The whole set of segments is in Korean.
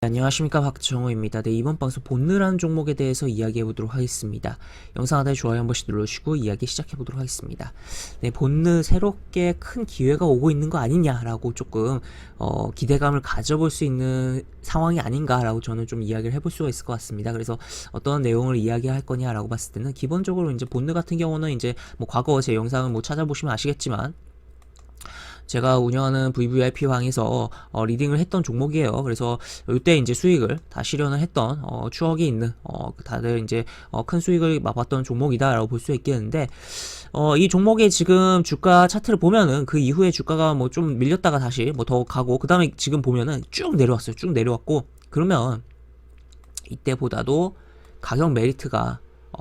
안녕하십니까, 박정호입니다. 네, 이번 방송 본느라는 종목에 대해서 이야기해보도록 하겠습니다. 영상 하단에 좋아요 한 번씩 눌러주시고 이야기 시작해보도록 하겠습니다. 네, 본느 새롭게 큰 기회가 오고 있는 거 아니냐라고 조금 기대감을 가져볼 수 있는 상황이 아닌가라고 저는 좀 이야기를 해볼 수가 있을 것 같습니다. 그래서 어떤 내용을 이야기할 거냐라고 봤을 때는 기본적으로 이제 본느 같은 경우는 이제 뭐 과거 제 영상을 뭐 찾아보시면 아시겠지만 제가 운영하는 VVIP방에서 리딩을 했던 종목이에요. 그래서 이때 이제 수익을 다 실현을 했던 추억이 있는 다들 이제 큰 수익을 맛봤던 종목이다라고 볼 수 있겠는데 이 종목의 지금 주가 차트를 보면은 그 이후에 주가가 뭐 좀 밀렸다가 다시 뭐 더 가고 그 다음에 지금 보면은 쭉 내려왔어요. 쭉 내려왔고 그러면 이때보다도 가격 메리트가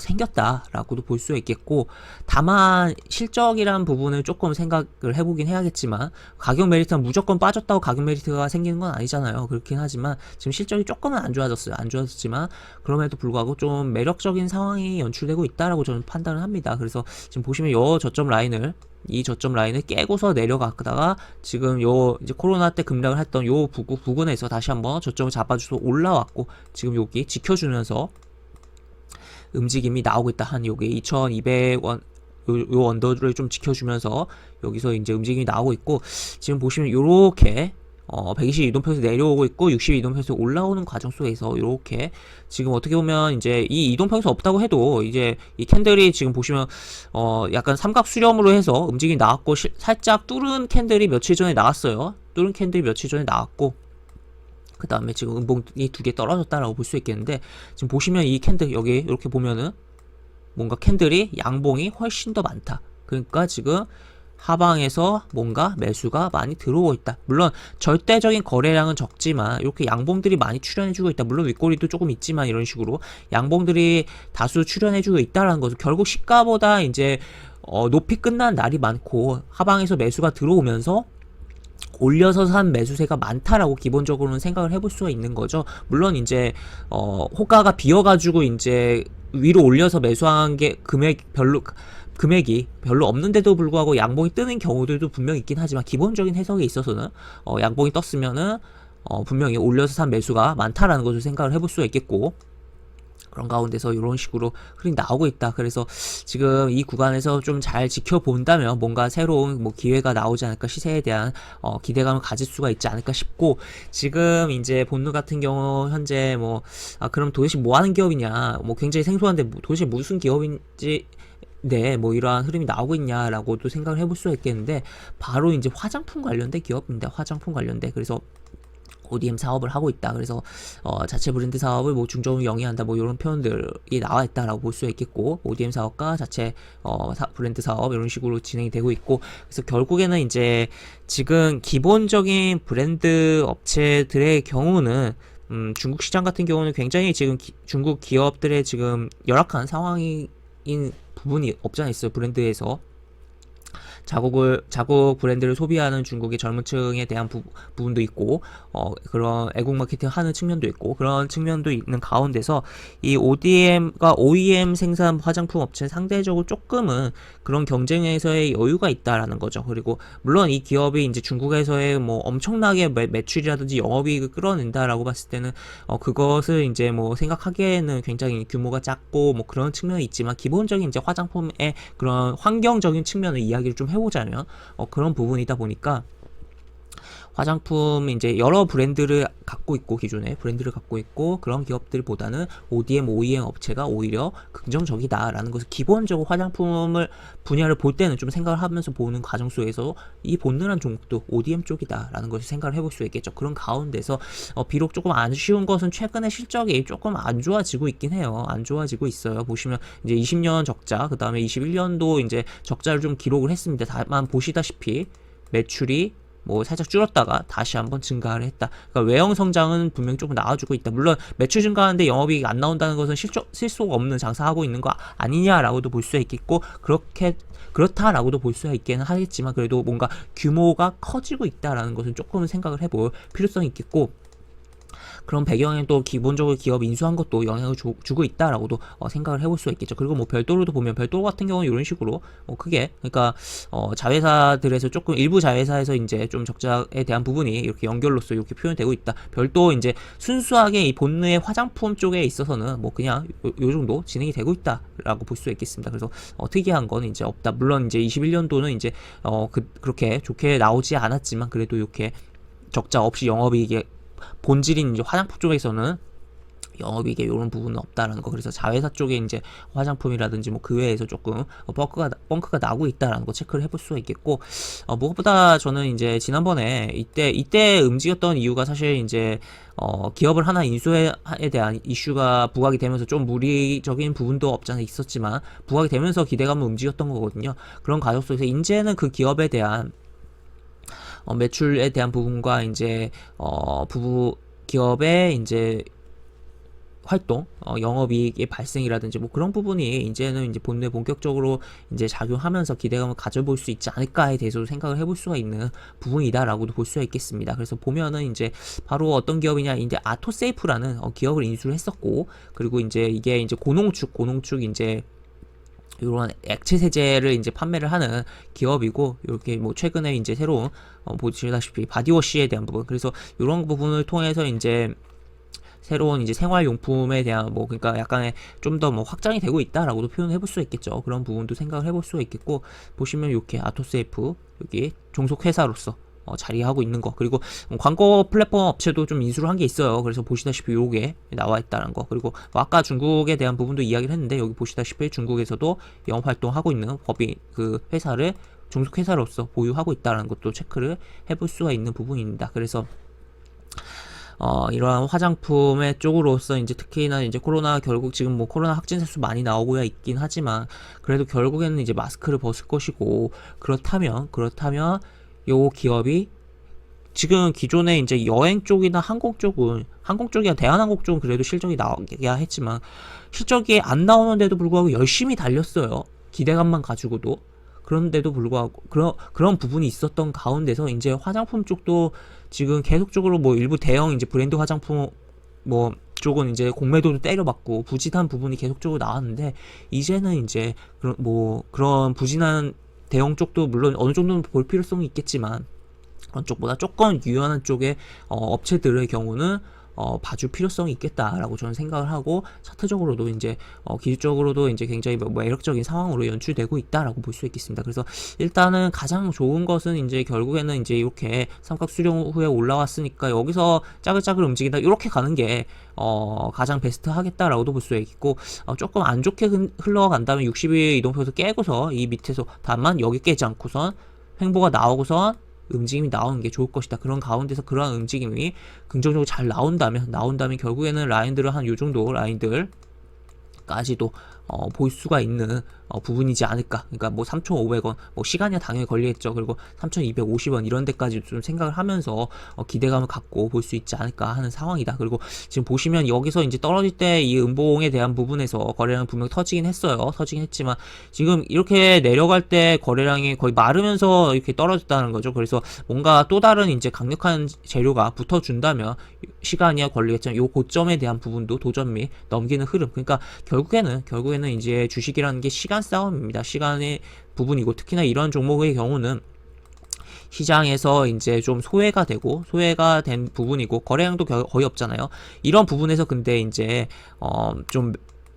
생겼다라고도 볼 수 있겠고, 다만 실적이란 부분을 조금 생각을 해보긴 해야겠지만 가격 메리트는 무조건 빠졌다고 가격 메리트가 생기는 건 아니잖아요. 그렇긴 하지만 지금 실적이 조금은 안 좋아졌어요. 안 좋아졌지만 그럼에도 불구하고 좀 매력적인 상황이 연출되고 있다라고 저는 판단을 합니다. 그래서 지금 보시면 이 저점 라인을 깨고서 내려가다가 지금 요 이제 코로나 때 급락을 했던 요 부근에서 다시 한번 저점을 잡아줘서 올라왔고, 지금 여기 지켜주면서 움직임이 나오고 있다. 한 여기 2200원 요 언더를 좀 지켜주면서 여기서 이제 움직임이 나오고 있고, 지금 보시면 요렇게 120 이동평에서 내려오고 있고 60 이동평에서 올라오는 과정 속에서 이렇게 지금 어떻게 보면 이제 이 이동평에서 없다고 해도 이제 이 캔들이 지금 보시면 약간 삼각 수렴으로 해서 움직임이 나왔고, 살짝 뚫은 캔들이 며칠 전에 나왔어요. 뚫은 캔들이 며칠 전에 나왔고, 그 다음에 지금 음봉이 두 개 떨어졌다라고 볼 수 있겠는데, 지금 보시면 이 캔들 여기 이렇게 보면은 뭔가 캔들이 양봉이 훨씬 더 많다. 그러니까 지금 하방에서 뭔가 매수가 많이 들어오고 있다. 물론 절대적인 거래량은 적지만 이렇게 양봉들이 많이 출현해주고 있다. 물론 윗꼬리도 조금 있지만 이런 식으로 양봉들이 다수 출현해주고 있다라는 것은 결국 시가보다 이제 높이 끝난 날이 많고 하방에서 매수가 들어오면서 올려서 산 매수세가 많다라고 기본적으로는 생각을 해볼 수가 있는 거죠. 물론 이제 호가가 비어가지고 이제 위로 올려서 매수한 게 금액이 별로 없는데도 불구하고 양봉이 뜨는 경우들도 분명히 있긴 하지만, 기본적인 해석에 있어서는 양봉이 떴으면은 분명히 올려서 산 매수가 많다라는 것을 생각을 해볼 수가 있겠고, 그런 가운데서 이런 식으로 흐름이 나오고 있다. 그래서 지금 이 구간에서 좀 잘 지켜본다면 뭔가 새로운 뭐 기회가 나오지 않을까, 시세에 대한 기대감을 가질 수가 있지 않을까 싶고, 지금 이제 본느 같은 경우 현재 뭐 그럼 도대체 뭐 하는 기업이냐, 뭐 굉장히 생소한데 도대체 무슨 기업인지 네, 뭐 이러한 흐름이 나오고 있냐라고도 생각을 해볼 수가 있겠는데, 바로 이제 화장품 관련된 기업입니다. 화장품 관련된. 그래서 ODM 사업을 하고 있다. 그래서 자체 브랜드 사업을 뭐 중점을 영위한다. 뭐 이런 표현들이 나와 있다라고 볼 수가 있겠고, ODM 사업과 자체 브랜드 사업 이런 식으로 진행이 되고 있고, 그래서 결국에는 이제 지금 기본적인 브랜드 업체들의 경우는 중국 시장 같은 경우는 굉장히 지금 중국 기업들의 지금 열악한 상황인 부분이 없지 않아 있어요. 브랜드에서 자국 브랜드를 소비하는 중국의 젊은 층에 대한 부분도 있고, 그런 애국 마케팅 하는 측면도 있고, 그런 측면도 있는 가운데서 이 ODM과 OEM 생산 화장품 업체는 상대적으로 조금은 그런 경쟁에서의 여유가 있다라는 거죠. 그리고 물론 이 기업이 이제 중국에서의 뭐 엄청나게 매출이라든지 영업이익을 끌어낸다라고 봤을 때는 그것을 이제 뭐 생각하기에는 굉장히 규모가 작고 뭐 그런 측면이 있지만, 기본적인 이제 화장품의 그런 환경적인 측면을 이야기를 좀 해보자면 그런 부분이다 보니까, 화장품 이제 여러 브랜드를 갖고 있고, 기존에 브랜드를 갖고 있고, 그런 기업들보다는 ODM, OEM 업체가 오히려 긍정적이다라는 것을 기본적으로 화장품을 분야를 볼 때는 좀 생각을 하면서 보는 과정 속에서 이 본능한 종목도 ODM 쪽이다라는 것을 생각을 해볼 수 있겠죠. 그런 가운데서 비록 조금 아쉬운 것은 최근에 실적이 조금 안 좋아지고 있긴 해요. 안 좋아지고 있어요. 보시면 이제 20년 적자, 그 다음에 21년도 이제 적자를 좀 기록을 했습니다. 다만 보시다시피 매출이 뭐 살짝 줄었다가 다시 한번 증가를 했다. 그러니까 외형 성장은 분명히 조금 나와주고 있다. 물론 매출 증가하는데 영업이익이 안 나온다는 것은 실속 없는 장사하고 있는 거 아니냐라고도 볼 수 있겠고, 그렇다라고도 볼 수가 있기는 하겠지만, 그래도 뭔가 규모가 커지고 있다라는 것은 조금은 생각을 해볼 필요성이 있겠고, 그런 배경에 또 기본적으로 기업 인수한 것도 영향을 주고 있다라고도 생각을 해볼 수가 있겠죠. 그리고 뭐 별도로도 보면 별도 같은 경우는 이런 식으로 크게 그러니까 자회사들에서 조금 일부 자회사에서 이제 좀 적자에 대한 부분이 이렇게 연결로서 이렇게 표현되고 있다. 별도 이제 순수하게 이 본느의 화장품 쪽에 있어서는 뭐 그냥 요 정도 진행이 되고 있다라고 볼 수 있겠습니다. 그래서 특이한 건 이제 없다. 물론 이제 21년도는 이제 그렇게 좋게 나오지 않았지만 그래도 이렇게 적자 없이 영업이익이 본질인 이제 화장품 쪽에서는 영업이익에 이런 부분은 없다라는 거. 그래서 자회사 쪽에 이제 화장품이라든지 뭐 그 외에서 조금 뻥크가 나고 있다라는 거 체크를 해볼 수가 있겠고, 무엇보다 저는 이제 지난번에 이때 움직였던 이유가 사실 이제 기업을 하나 인수에 대한 이슈가 부각이 되면서 좀 무리적인 부분도 없잖아 있었지만 부각이 되면서 기대감을 움직였던 거거든요. 그런 과정 속에서 이제는 그 기업에 대한 매출에 대한 부분과 이제 부부 기업의 이제 활동, 영업이익의 발생이라든지 뭐 그런 부분이 이제는 이제 본내 본격적으로 이제 작용하면서 기대감을 가져볼 수 있지 않을까에 대해서도 생각을 해볼 수가 있는 부분이다라고도 볼 수가 있겠습니다. 그래서 보면은 이제 바로 어떤 기업이냐, 이제 아토세이프라는 기업을 인수를 했었고, 그리고 이제 이게 이제 고농축 이제 이런 액체 세제를 이제 판매를 하는 기업이고, 이렇게 뭐 최근에 이제 새로운 보시다시피 바디워시에 대한 부분, 그래서 이런 부분을 통해서 이제 새로운 이제 생활용품에 대한 뭐 그러니까 약간의 좀 더 뭐 확장이 되고 있다라고도 표현해 볼 수 있겠죠. 그런 부분도 생각을 해볼 수 있겠고, 보시면 이렇게 아토세이프 여기 종속 회사로서 자리하고 있는 거, 그리고 광고 플랫폼 업체도 좀 인수를 한 게 있어요. 그래서 보시다시피 요게 나와 있다는 거, 그리고 아까 중국에 대한 부분도 이야기를 했는데 여기 보시다시피 중국에서도 영업 활동하고 있는 법인 그 회사를 종속 회사로서 보유하고 있다는 것도 체크를 해볼 수가 있는 부분입니다. 그래서 이러한 화장품의 쪽으로서 이제 특히나 이제 코로나 결국 지금 뭐 코로나 확진자 수 많이 나오고야 있긴 하지만 그래도 결국에는 이제 마스크를 벗을 것이고, 그렇다면 요 기업이 지금 기존에 이제 여행 쪽이나 항공 쪽이야 대한항공 쪽은 그래도 실적이 나와야 했지만 실적이 안 나오는데도 불구하고 열심히 달렸어요. 기대감만 가지고도. 그런데도 불구하고 그런 부분이 있었던 가운데서 이제 화장품 쪽도 지금 계속적으로 뭐 일부 대형 이제 브랜드 화장품 뭐 쪽은 이제 공매도도 때려받고 부진한 부분이 계속적으로 나왔는데, 이제는 이제 그런 부진한 대형 쪽도 물론 어느 정도는 볼 필요성이 있겠지만 그런 쪽보다 조금 유연한 쪽의 업체들의 경우는 봐줄 필요성이 있겠다라고 저는 생각을 하고, 차트적으로도 이제 기술적으로도 이제 굉장히 뭐 매력적인 상황으로 연출되고 있다라고 볼 수 있겠습니다. 그래서 일단은 가장 좋은 것은 이제 결국에는 이제 이렇게 삼각 수렴 후에 올라왔으니까 여기서 짜글짜글 움직인다 이렇게 가는 게 가장 베스트 하겠다라고도 볼 수 있고, 조금 안 좋게 흘러간다면 60일 이동표에서 깨고서 이 밑에서 다만 여기 깨지 않고선 횡보가 나오고선 움직임이 나오는 게 좋을 것이다. 그런 가운데서 그러한 움직임이 긍정적으로 잘 나온다면 결국에는 라인들을 한 요 정도 라인들까지도 볼 수가 있는 부분이지 않을까. 그러니까 뭐 3,500원 뭐 시간이야 당연히 걸리겠죠. 그리고 3,250원 이런 데까지 좀 생각을 하면서 기대감을 갖고 볼 수 있지 않을까 하는 상황이다. 그리고 지금 보시면 여기서 이제 떨어질 때 이 음봉에 대한 부분에서 거래량 분명 터지긴 했지만 지금 이렇게 내려갈 때 거래량이 거의 마르면서 이렇게 떨어졌다는 거죠. 그래서 뭔가 또 다른 이제 강력한 재료가 붙어준다면 시간이야 걸리겠지만 요 고점에 대한 부분도 도전 및 넘기는 흐름, 그러니까 결국에는 이제 주식이라는 게 시간 싸움입니다. 시간의 부분이고, 특히나 이런 종목의 경우는 시장에서 이제 좀 소외가 된 부분이고 거래량도 거의 없잖아요. 이런 부분에서 근데 이제 좀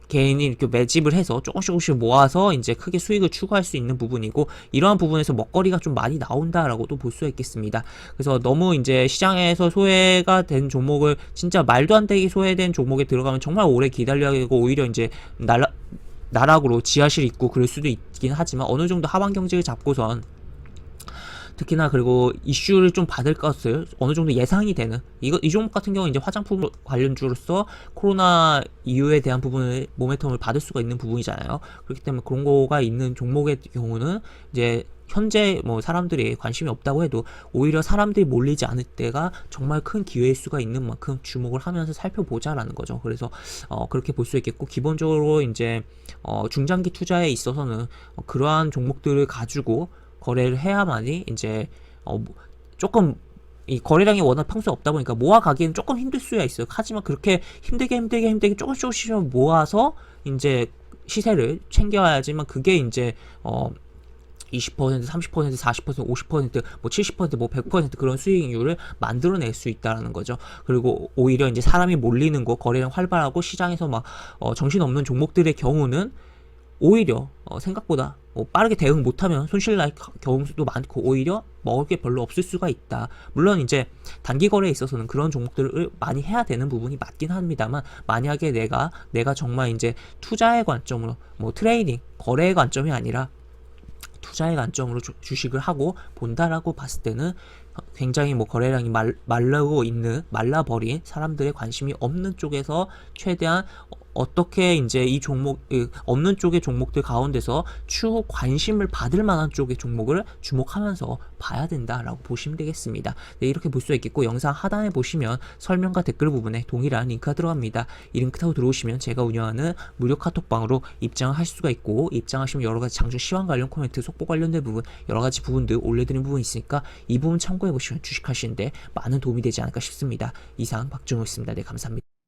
개인이 이렇게 매집을 해서 조금씩 모아서 이제 크게 수익을 추구할 수 있는 부분이고, 이러한 부분에서 먹거리가 좀 많이 나온다라고도 볼 수 있겠습니다. 그래서 너무 이제 시장에서 소외가 된 종목을 진짜 말도 안 되게 소외된 종목에 들어가면 정말 오래 기다려야 되고 오히려 이제 나락으로 지하실 있고 그럴 수도 있긴 하지만 어느 정도 하반 경직을 잡고선 특히나 그리고 이슈를 좀 받을 것을 어느 정도 예상이 되는 이 종목 같은 경우는 이제 화장품 관련주로서 코로나 이유에 대한 부분을 모멘텀을 받을 수가 있는 부분이잖아요. 그렇기 때문에 그런 거가 있는 종목의 경우는 이제 현재 뭐 사람들이 관심이 없다고 해도 오히려 사람들이 몰리지 않을 때가 정말 큰 기회일 수가 있는 만큼 주목을 하면서 살펴보자라는 거죠. 그래서 그렇게 볼 수 있겠고, 기본적으로 이제 중장기 투자에 있어서는 그러한 종목들을 가지고 거래를 해야만이 이제 조금 이 거래량이 워낙 평소에 없다 보니까 모아가기에는 조금 힘들 수야 있어요. 하지만 그렇게 힘들게 조금씩 모아서 이제 시세를 챙겨야지만 그게 이제 20%, 30%, 40%, 50%, 뭐 70%, 뭐 100% 그런 수익률을 만들어낼 수 있다라는 거죠. 그리고 오히려 이제 사람이 몰리는 거, 거래량 활발하고 시장에서 막 정신없는 종목들의 경우는 오히려 생각보다 빠르게 대응 못하면 손실 날 경우도 많고 오히려 먹을 게 별로 없을 수가 있다. 물론 이제 단기 거래에 있어서는 그런 종목들을 많이 해야 되는 부분이 맞긴 합니다만, 만약에 내가 정말 이제 투자의 관점으로 뭐 트레이딩, 거래의 관점이 아니라 투자의 관점으로 주식을 하고 본다라고 봤을 때는 굉장히 뭐 거래량이 말라버린 사람들의 관심이 없는 쪽에서 최대한 어떻게 이제 이 종목 없는 쪽의 종목들 가운데서 추후 관심을 받을 만한 쪽의 종목을 주목하면서 봐야 된다라고 보시면 되겠습니다. 네, 이렇게 볼 수 있겠고, 영상 하단에 보시면 설명과 댓글 부분에 동일한 링크가 들어갑니다. 이 링크 타고 들어오시면 제가 운영하는 무료 카톡방으로 입장을 하실 수가 있고, 입장하시면 여러가지 장중 시황 관련 코멘트, 속보 관련된 부분, 여러가지 부분들 올려드린 부분이 있으니까 이 부분 참고해 보시면 주식하시는데 많은 도움이 되지 않을까 싶습니다. 이상 박정우였습니다. 네, 감사합니다.